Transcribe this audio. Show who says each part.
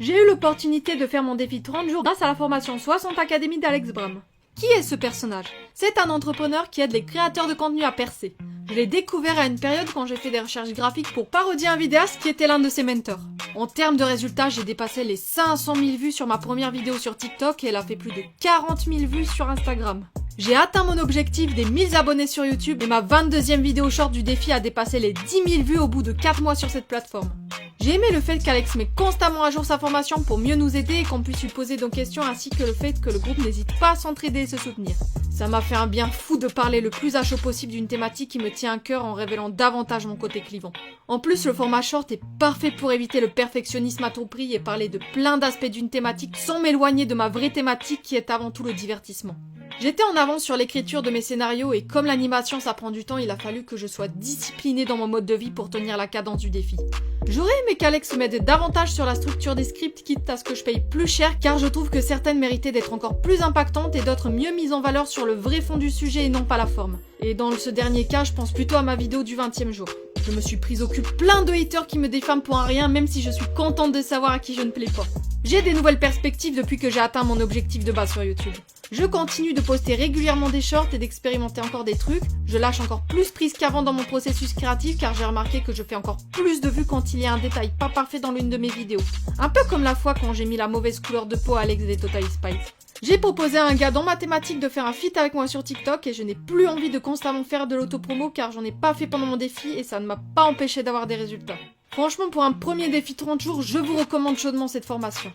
Speaker 1: J'ai eu l'opportunité de faire mon défi 30 jours grâce à la formation 60 Academy d'Alex Bram. Qui est ce personnage? C'est un entrepreneur qui aide les créateurs de contenu à percer. Je l'ai découvert à une période quand j'ai fait des recherches graphiques pour parodier un vidéaste qui était l'un de ses mentors. En termes de résultats, j'ai dépassé les 500 000 vues sur ma première vidéo sur TikTok et elle a fait plus de 40 000 vues sur Instagram. J'ai atteint mon objectif des 1000 abonnés sur YouTube et ma 22e vidéo short du défi a dépassé les 10 000 vues au bout de 4 mois sur cette plateforme. J'ai aimé le fait qu'Alex met constamment à jour sa formation pour mieux nous aider et qu'on puisse lui poser nos questions ainsi que le fait que le groupe n'hésite pas à s'entraider et se soutenir. Ça m'a fait un bien fou de parler le plus à chaud possible d'une thématique qui me tient à cœur en révélant davantage mon côté clivant. En plus, le format short est parfait pour éviter le perfectionnisme à tout prix et parler de plein d'aspects d'une thématique sans m'éloigner de ma vraie thématique qui est avant tout le divertissement. J'étais en avance sur l'écriture de mes scénarios et comme l'animation ça prend du temps, il a fallu que je sois disciplinée dans mon mode de vie pour tenir la cadence du défi. J'aurais aimé qu'Alex m'aide davantage sur la structure des scripts, quitte à ce que je paye plus cher, car je trouve que certaines méritaient d'être encore plus impactantes et d'autres mieux mises en valeur sur le vrai fond du sujet et non pas la forme. Et dans ce dernier cas, je pense plutôt à ma vidéo du 20e jour. Je me suis prise au cul plein de haters qui me diffament pour un rien, même si je suis contente de savoir à qui je ne plais pas. J'ai des nouvelles perspectives depuis que j'ai atteint mon objectif de base sur YouTube. Je continue de poster régulièrement des shorts et d'expérimenter encore des trucs. Je lâche encore plus prise qu'avant dans mon processus créatif car j'ai remarqué que je fais encore plus de vues quand il y a un détail pas parfait dans l'une de mes vidéos. Un peu comme la fois quand j'ai mis la mauvaise couleur de peau à Alex des Totally Spice. J'ai proposé à un gars dans ma thématique de faire un feat avec moi sur TikTok et je n'ai plus envie de constamment faire de l'autopromo car j'en ai pas fait pendant mon défi et ça ne m'a pas empêché d'avoir des résultats. Franchement, pour un premier défi 30 jours, je vous recommande chaudement cette formation.